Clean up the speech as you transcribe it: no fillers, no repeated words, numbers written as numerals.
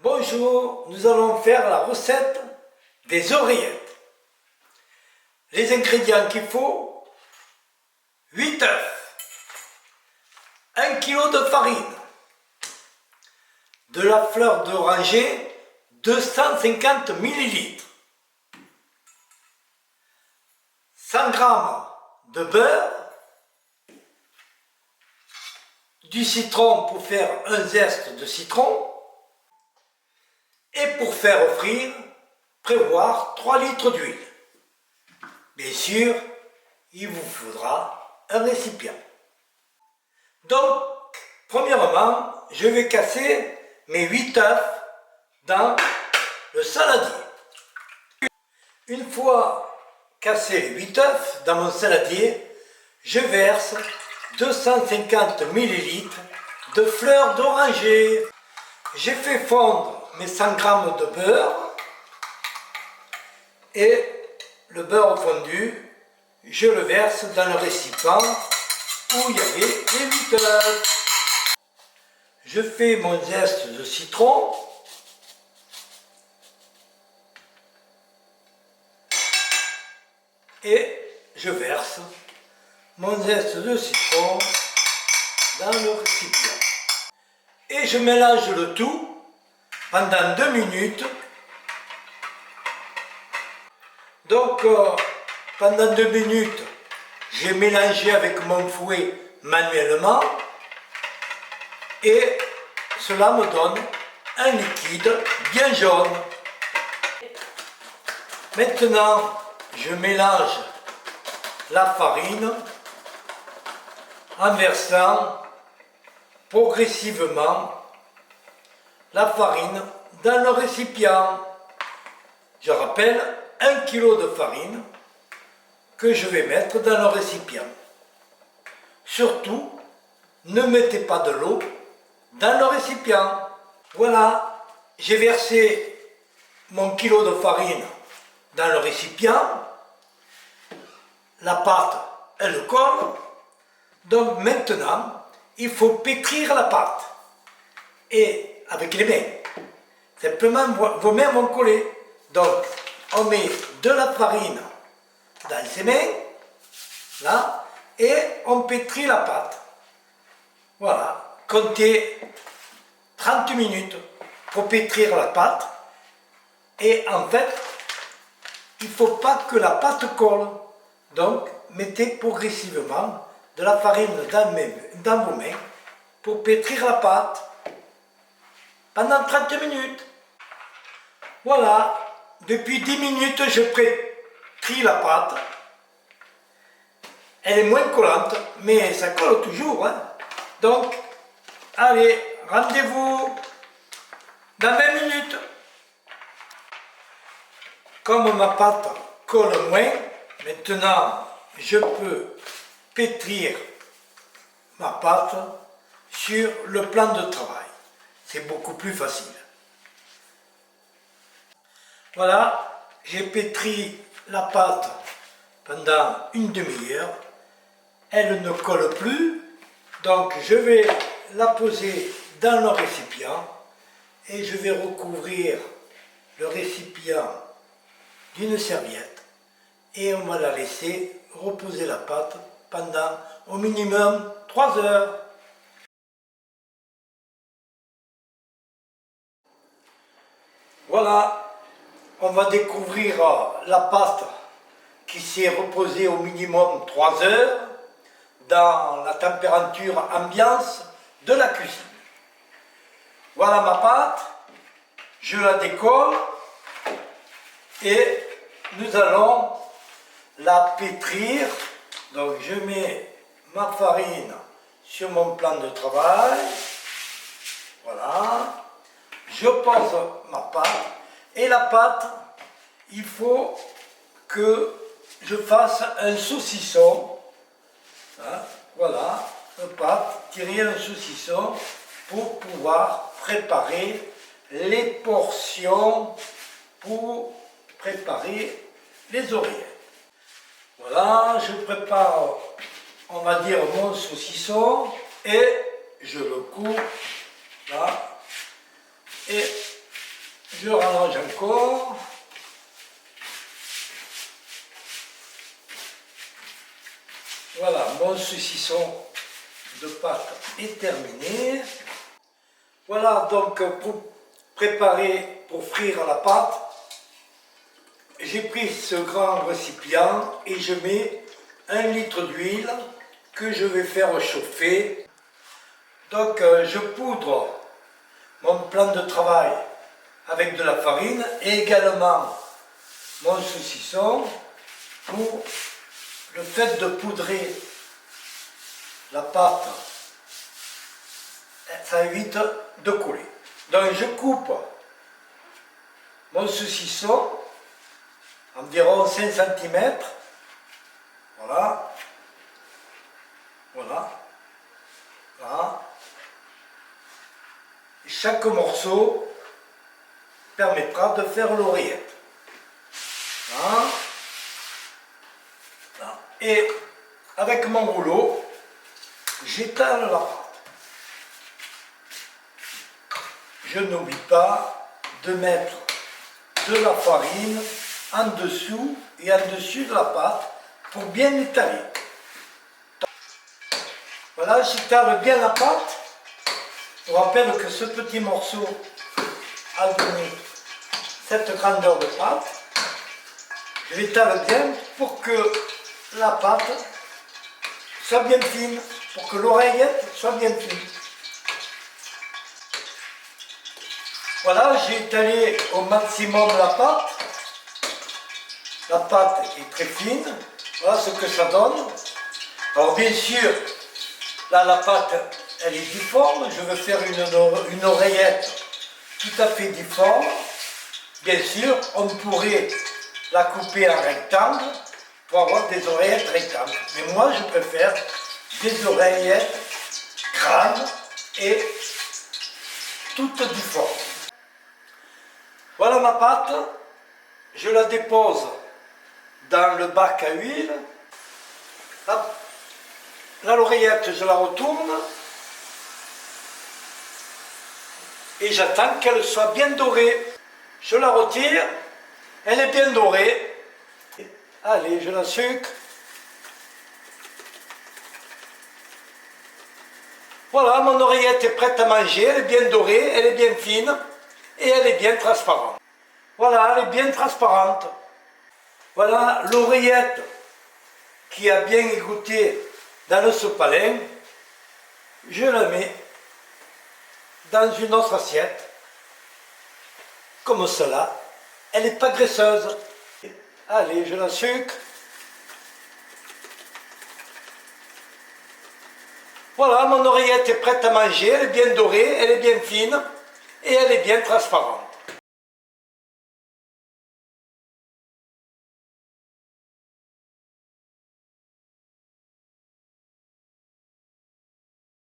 Bonjour, nous allons faire la recette des oreillettes. Les ingrédients qu'il faut: 8 œufs, 1 kg de farine, de la fleur d'oranger 250 ml, 100 g de beurre, du citron pour faire un zeste de citron, et pour faire frire, prévoir 3 litres d'huile. Bien sûr, il vous faudra un récipient. Donc, premièrement, je vais casser mes 8 œufs dans le saladier. Une fois cassés les 8 œufs dans mon saladier, je verse 250 ml de fleur d'oranger. J'ai fait fondre mes 100 g de beurre et le beurre fondu, je le verse dans le récipient où il y avait les 8 œufs. Je fais mon zeste de citron et je verse mon zeste de citron dans le récipient. Et je mélange le tout pendant 2 minutes. Donc pendant 2 minutes, j'ai mélangé avec mon fouet manuellement et cela me donne un liquide bien jaune. Maintenant, je mélange la farine en versant progressivement la farine dans le récipient. Je rappelle, 1 kg de farine que je vais mettre dans le récipient. Surtout, ne mettez pas de l'eau dans le récipient. Voilà, j'ai versé mon kilo de farine dans le récipient. La pâte, elle colle. Donc maintenant, il faut pétrir la pâte. Et avec les mains. Simplement, vos mains vont coller. Donc, on met de la farine dans ses mains, là, et on pétrit la pâte. Voilà, comptez 30 minutes pour pétrir la pâte. Et en fait, il ne faut pas que la pâte colle. Donc, mettez progressivement de la farine dans vos mains pour pétrir la pâte pendant 30 minutes. Voilà, depuis 10 minutes, je pétris la pâte. Elle est moins collante, mais ça colle toujours. Hein. Donc, allez, rendez-vous dans 20 minutes. Comme ma pâte colle moins, maintenant, je peux pétrir ma pâte sur le plan de travail. C'est beaucoup plus facile. Voilà, j'ai pétri la pâte pendant une demi-heure. Elle ne colle plus, donc je vais la poser dans le récipient et je vais recouvrir le récipient d'une serviette et on va la laisser reposer la pâte pendant au minimum 3 heures. Voilà. On va découvrir la pâte qui s'est reposée au minimum 3 heures dans la température ambiance de la cuisine. Voilà ma pâte, je la décolle et nous allons la pétrir. Donc je mets ma farine sur mon plan de travail, voilà, je pose ma pâte. Et la pâte, il faut que je fasse un saucisson. Hein, voilà, une pâte, tirer un saucisson pour pouvoir préparer les portions pour préparer les oreillettes. Voilà, je prépare, on va dire, mon saucisson et je le coupe là et Je rallonge encore. Voilà, mon saucisson de pâte est terminé. Voilà, donc pour préparer, pour frire la pâte, j'ai pris ce grand récipient et je mets 1 litre d'huile que je vais faire chauffer. Donc je poudre mon plan de travail avec de la farine et également mon saucisson pour le fait de poudrer la pâte. Ça évite de couler. Donc je coupe mon saucisson environ 5 cm. Voilà. Voilà. Voilà. Et chaque morceau permettra de faire l'oreillette. Voilà. Voilà. Et avec mon rouleau, j'étale la pâte. Je n'oublie pas de mettre de la farine en dessous et en dessus de la pâte pour bien étaler. Voilà, j'étale bien la pâte. Je vous rappelle que ce petit morceau a donné cette grandeur de pâte. Je l'étale bien pour que la pâte soit bien fine, pour que l'oreillette soit bien fine. Voilà, j'ai étalé au maximum la pâte. La pâte est très fine. Voilà ce que ça donne. Alors bien sûr, là la pâte, elle est difforme. Je veux faire une oreillette tout à fait difforme. Bien sûr, on pourrait la couper en rectangle pour avoir des oreillettes rectangles. Mais moi, je préfère des oreillettes grandes et toutes difformes. Voilà ma pâte, je la dépose dans le bac à huile. L'oreillette, je la retourne et j'attends qu'elle soit bien dorée. Je la retire, elle est bien dorée. Allez, je la sucre. Voilà, mon oreillette est prête à manger, elle est bien dorée, elle est bien fine. Et elle est bien transparente. Voilà, elle est bien transparente. Voilà l'oreillette qui a bien égoutté dans le sopalin. Je la mets dans une autre assiette, comme cela. Elle n'est pas graisseuse. Allez, je la sucre. Voilà, mon oreillette est prête à manger, elle est bien dorée, elle est bien fine. Et elle est bien transparente.